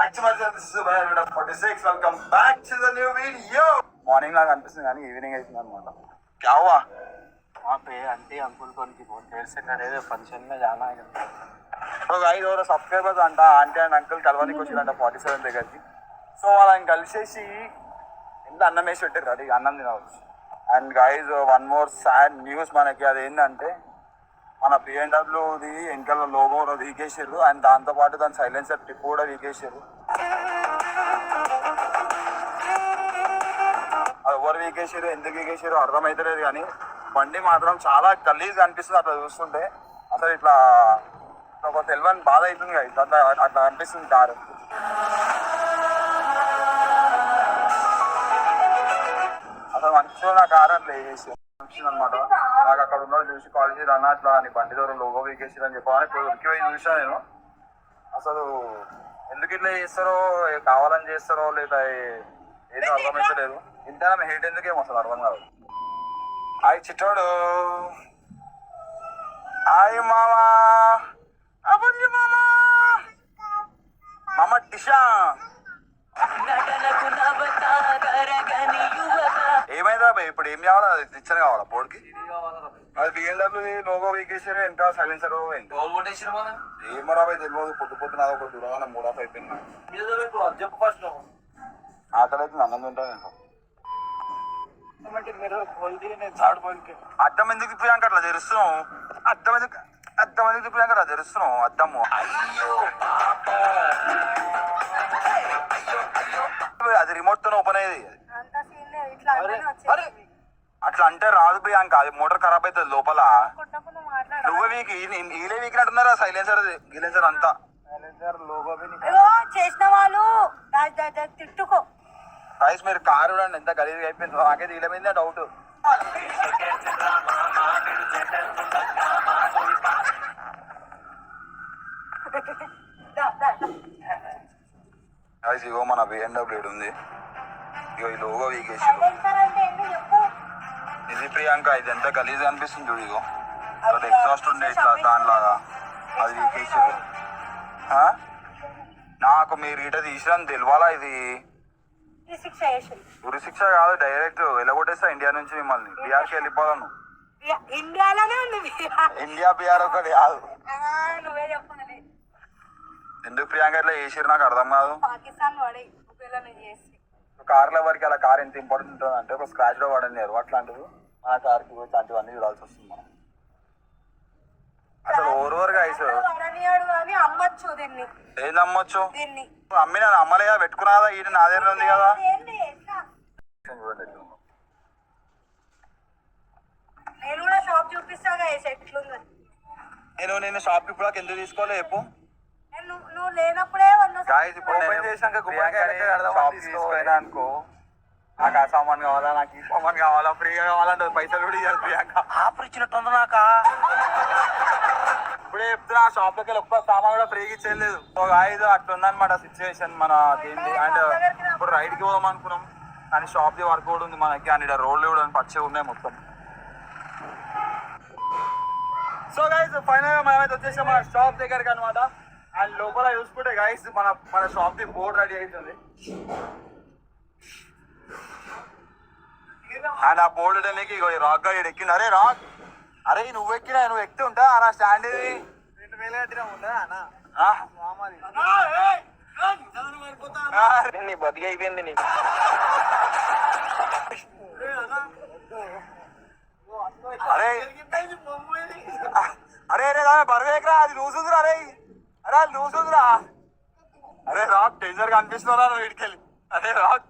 Welcome back to the new video. Morning లాగా అనిపిస్తుంది కానీ ఈవినింగ్ అవుతుంది అనమాట. క్యావా आंटी अंकुल को उनकी बहुत देर से करे थे फंक्शन में जाना है. సో గైస్ ఎవరో సబ్స్క్రైబర్స్ అంట ఆంటీ అండ్ అంకుల్ కలవడానికి వచ్చిందంట 47 దగ్గరికి. సో వాళ్ళని కలిసేసి ఎంత అన్నం వేసి పెట్టారు అది అన్నం తినవచ్చు. And guys one more sad news మనకి, అది ఏంటంటే మన బిఎండబ్ల్యూది వెనకాల లోగో వీకేసారు అండ్ దాంతోపాటు దాని సైలెన్సర్ టిప్ కూడా వీకేసారు. అది ఎవరు వీకేసారు ఎందుకు వీకేసారు అర్థమవుతలేదు కానీ బండి మాత్రం చాలా గలీజ్ అనిపిస్తుంది అట్లా చూస్తుంటే. అసలు ఇట్లా ఒక తెలివని బాధ అవుతుంది కదా అట్లా అట్లా అనిపిస్తుంది కారు. అసలు మంచిగా నా కారు అట్లా వేసేసి అనిపిస్తుంది అనమాట. నాకు అక్కడ ఉన్నది చూసి కాల్ చేసి అన్న అట్లా నీ బండి ద్వారా లోగో వీకేసారు అని చెప్పాలని ఇప్పుడు ఉరికిపోయి చూసాను నేను. అసలు ఎందుకు ఇట్లా చేస్తారో కావాలని చేస్తారో లేదా ఏదో అర్థమవుతలేదు. ఇంతేనా హేట్ ఎందుకేమో అసలు అర్థం కాదు. హాయ్ చిట్టోడు, హాయ్ మామా, అబ్బి మామా, మామ టిషా. ఏమైందా భయ్ ఇప్పుడు ఏం కావాలా? అది రిచ్చర్ కావాలా బోర్డుకి? అది బిఎండబ్ల్యూ లోగో వీకేసారు ఇంకా సైలెన్సర్ ఏమో రాబాయి తెలియదు. పొద్దు పొద్దున ఒక దూరంగా మూడ్ ఆఫ్ అయిపోయింది. ఆకలి అయితే అన్నం తింటాను. అద్దం ఎందుకు తిప్పినాక అట్లా తెరుస్తున్నావు? అద్దం ఎందుకు తిప్పినాక అట్లా తెరుస్తున్నావు? అద్దము అది రిమోట్ తో ఓపెన్ అయ్యేది. అట్లా అంటే రాదు ప్రియాంక, అది మోటార్ ఖరాబ్ అవుతుంది లోపల. నువ్వే వీకి ఈలే వీకినట్టున్నారా సైలెన్సర్ గిలెన్సర్ అంతా. చేసిన వాళ్ళు తిట్టుకో. గైస్ మీరు కారు చూడండి ఎంత గలీజ్గా అయిపోయింది. నాకైతే వీళ్ళ మీద డౌట్. గైస్ ఇగో మన బిఎండబ్ల్యూ ఉంది, ఇగో ఈ లోగో వీకేసి. ఇది ప్రియాంక ఇది ఎంత గలీజ్గా అనిపిస్తుంది చూడు. ఇగో అక్కడ ఎగ్జాస్ట్ ఉండే ఇట్లా దానిలాగా అది వీకేసారు. నాకు మీరు ఇట తీసిరని తెలియాలా? ఇది ఉరి శిక్ష కాదు, డైరెక్ట్ వెళ్ళగొట్టేస్తా ఇండియా నుంచి. మిమ్మల్ని బీఆర్కి వెళ్ళిపోవాలను. ఇండియాలోనే ఉంది ఇండియా బీఆర్ ఒకటి కాదు. ఎందుకు ప్రియాంక ఇట్లా చేసిరు నాకు అర్థం కాదు. కార్ల వరకు అలా కార్ ఎంత ఇంపార్టెంట్ ఉంటుంది అంటే ఒక స్క్రాచ్ లో పడనియారు అట్లాంటిది. మన కార్కి ఇట్లాంటివన్నీ చూడాల్సి వస్తుంది మనం. అసలు ఓవర్గా అమ్మచ్చు దీన్ని. ఏది అమ్మొచ్చు? అమ్మినా అమ్మలేదా పెట్టుకున్నాదా? ఈయన నా దగ్గర ఉంది కదా. చూడండి నేను కూడా షాప్ చూపిస్తాగా నేను షాప్ ఇప్పుడు ఎందుకు తీసుకోవాలి చెప్పు. నువ్వు లేనప్పుడే అనుకో నాకు ఆ సామాన్ కావాలా నాకు ఈ సామాన్ కావాలా ఫ్రీగా కావాలంటే పైసలు కూడా ఇవ్వాలి ప్రియాంక. ఆఫర్ ఇచ్చినట్టుంది నాక. ఇప్పుడే చెప్తున్నా షాప్ లోకి ఒక్క సామాన్ కూడా ఫ్రీగా ఇచ్చేయలేదు. ఐదు అట్లా ఉందన్నమాట సిచ్యువేషన్ మన దీన్ని. అండ్ ఇప్పుడు రైడ్కి పోదాం అనుకున్నాం కానీ షాప్ ది వర్క్ కూడా ఉంది మనకి. అండ్ ఇక్కడ రోడ్లు కూడా పచ్చి ఉన్నాయి మొత్తం. సో గైస్ ఫైనల్ గా మనమైతే వచ్చేసాం మన షాప్ దగ్గరికి అనమాట. అండ్ లోపల చూసుకుంటే గైస్ మన షాప్ ది బోర్డ్ రెడీ అవుతుంది. అండ్ ఆ బోర్డు ఎడనికి రాక్ గా ఎక్కింది. అరే రాక్, అరే నువ్వు ఎక్కినా నువ్వు ఎక్కితే ఉంటా నా స్టాండ్ ఇది 2000 కట్టినా ఉందా అన్న? నీ బతికి అయిపోయింది నీకు. అరే అరే అరే బరువేకరా అది లూసుందిరా. అరే అరే అది లూసుందిరా. అరే రాక్ డేంజర్ గా అనిపిస్తున్నా నువ్వు ఇడికెళ్ళి. అరే రాక్